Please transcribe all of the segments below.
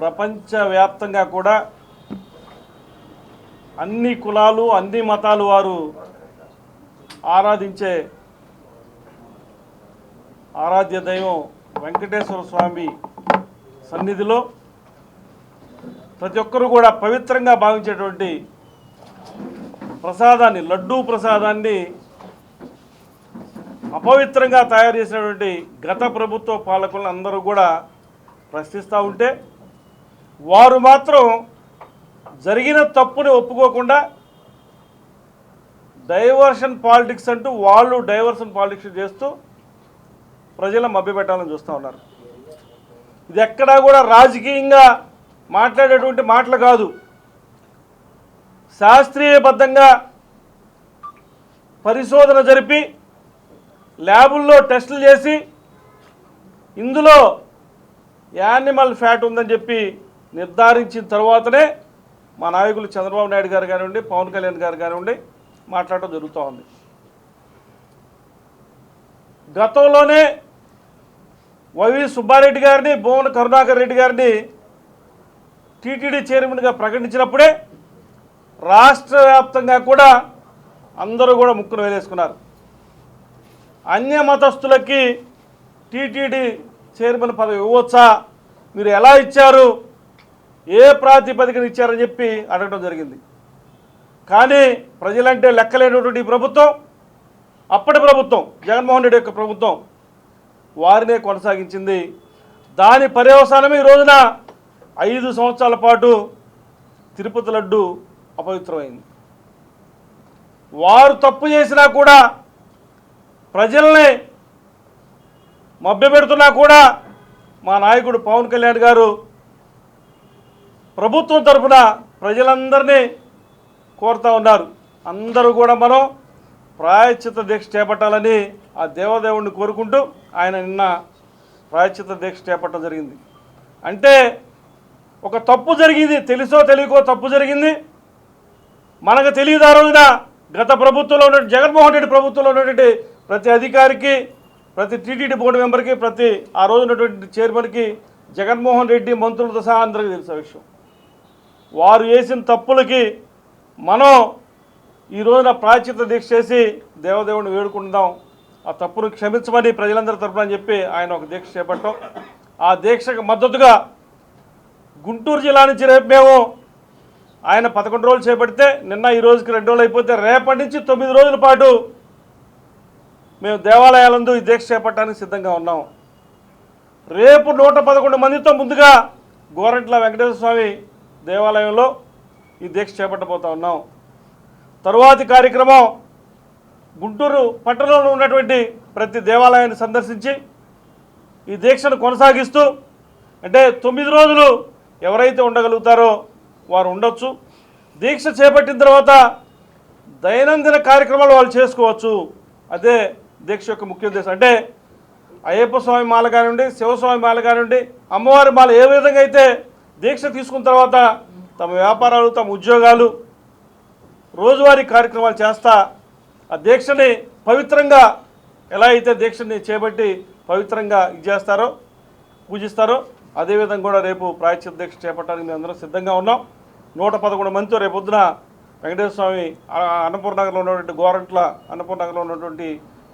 ప్రపంచవ్యాప్తంగా కూడా అన్ని కులాలు అన్ని మతాలు వారు ఆరాధించే ఆరాధ్య దైవం వెంకటేశ్వర స్వామి సన్నిధిలో ప్రతి ఒక్కరూ కూడా పవిత్రంగా భావించేటువంటి ప్రసాదాన్ని, లడ్డూ ప్రసాదాన్ని అపవిత్రంగా తయారు చేసినటువంటి గత ప్రభుత్వ పాలకులను అందరూ కూడా ప్రశ్నిస్తూ ఉంటే వారు మాత్రం జరిగిన తప్పుని ఒప్పుకోకుండా డైవర్షన్ పాలిటిక్స్ అంటూ వాళ్ళు డైవర్షన్ పాలిటిక్స్ చేస్తూ ప్రజలను మభ్యపెట్టాలని చూస్తూ ఉన్నారు. ఇది ఎక్కడా కూడా రాజకీయంగా మాట్లాడేటువంటి మాటలు కాదు. శాస్త్రీయబద్ధంగా పరిశోధన జరిపి ల్యాబుల్లో టెస్టులు చేసి ఇందులో యానిమల్ ఫ్యాట్ ఉందని చెప్పి నిర్ధారించిన తర్వాతనే మా నాయకులు చంద్రబాబు నాయుడు గారు కానివ్వండి, పవన్ కళ్యాణ్ గారు కానివ్వండి మాట్లాడటం జరుగుతూ ఉంది. గతంలోనే వైవి సుబ్బారెడ్డి గారిని, భువన కరుణాకర్ రెడ్డి గారిని టీటీడీ చైర్మన్గా ప్రకటించినప్పుడే రాష్ట్ర వ్యాప్తంగా కూడా అందరూ కూడా ముక్కును వేలేసుకున్నారు. అన్య మతస్థులకి టీటీడీ చైర్మన్ పదవి ఇవ్వచ్చా, మీరు ఎలా ఇచ్చారు, ఏ ప్రాతిపదికన ఇచ్చారని చెప్పి అడగడం జరిగింది. కానీ ప్రజలంటే లెక్కలేనటువంటి ప్రభుత్వం, అప్పటి ప్రభుత్వం జగన్మోహన్ రెడ్డి యొక్క ప్రభుత్వం వారినే కొనసాగించింది. దాని పర్యవసానమే ఈ రోజున 5 సంవత్సరాల పాటు తిరుపతి లడ్డు అపవిత్రమైంది. వారు తప్పు చేసినా కూడా, ప్రజల్ని మభ్యపెడుతున్నా కూడా మా నాయకుడు పవన్ కళ్యాణ్ గారు ప్రభుత్వం తరఫున ప్రజలందరినీ కోరుతూ ఉన్నారు. అందరూ కూడా మనం ప్రాయశ్చిత్త దీక్ష చేపట్టాలని ఆ దేవదేవుడిని కోరుకుంటూ ఆయన నిన్న ప్రాయశ్చిత్త దీక్ష చేపట్టడం జరిగింది. అంటే ఒక తప్పు జరిగింది, తెలుసో తెలియకో తప్పు జరిగింది, మనకు తెలియదు. ఆ రోజున గత ప్రభుత్వంలో ఉన్న జగన్మోహన్ రెడ్డి ప్రభుత్వంలో ఉన్నటువంటి ప్రతి అధికారికి, ప్రతి టీటీడీ బోర్డు మెంబర్కి, ప్రతి ఆ రోజు ఉన్నటువంటి చైర్మన్కి జగన్మోహన్ రెడ్డి మంత్రులతో సహా అందరికీ తెలిసిన విషయం. వారు చేసిన తప్పులకి మనం ఈ రోజున ప్రాయశ్చిత్త దీక్ష చేసి దేవదేవుడిని వేడుకుందాం, ఆ తప్పును క్షమించమని ప్రజలందరి తరపున అని చెప్పి ఆయన ఒక దీక్ష చేపట్టాం. ఆ దీక్షకు మద్దతుగా గుంటూరు జిల్లా నుంచి రేపు మేము ఆయన 11 రోజులు చేపడితే నిన్న ఈ రోజుకి 2 రోజులు అయిపోతే రేపటి నుంచి 9 రోజుల పాటు మేము దేవాలయాలందు ఈ దీక్ష చేపట్టడానికి సిద్ధంగా ఉన్నాం. రేపు 111 మందితో ముందుగా గోరంట్ల వెంకటేశ్వర స్వామి దేవాలయంలో ఈ దీక్ష చేపట్టబోతా ఉన్నాం. తరువాతి కార్యక్రమం గుంటూరు పట్టణంలో ఉన్నటువంటి ప్రతి దేవాలయాన్ని సందర్శించి ఈ దీక్షను కొనసాగిస్తూ, అంటే 9 రోజులు ఎవరైతే ఉండగలుగుతారో వారు ఉండొచ్చు. దీక్ష చేపట్టిన తర్వాత దైనందిన కార్యక్రమాలు వాళ్ళు చేసుకోవచ్చు. అదే దీక్ష యొక్క ముఖ్య ఉద్దేశం. అంటే అయ్యప్ప స్వామి మాల కానివ్వండి, శివస్వామి మాల కానివ్వండి, అమ్మవారి మాల ఏ విధంగా అయితే దీక్ష తీసుకున్న తర్వాత తమ వ్యాపారాలు, తమ ఉద్యోగాలు, రోజువారీ కార్యక్రమాలు చేస్తా ఆ దీక్షని పవిత్రంగా ఎలా అయితే దీక్షని చేపట్టి పవిత్రంగా చేస్తారో, పూజిస్తారో, అదేవిధంగా కూడా రేపు ప్రాయశ్చిత్త దీక్ష చేపట్టడానికి మేము అందరం సిద్ధంగా ఉన్నాం. 111 మందితో రేపు పొద్దున వెంకటేశ్వర స్వామి అన్నపూర్ణనగర్లో ఉన్నటువంటి గోరంట్ల అన్నపూర్ణనగర్లో ఉన్నటువంటి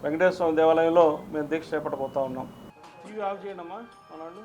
వెంకటేశ్వర స్వామి దేవాలయంలో మేము దీక్ష చేపట్టబోతా ఉన్నాం. ఇవి ఆఫ్ చేయండి అమ్మా అన్నాడు.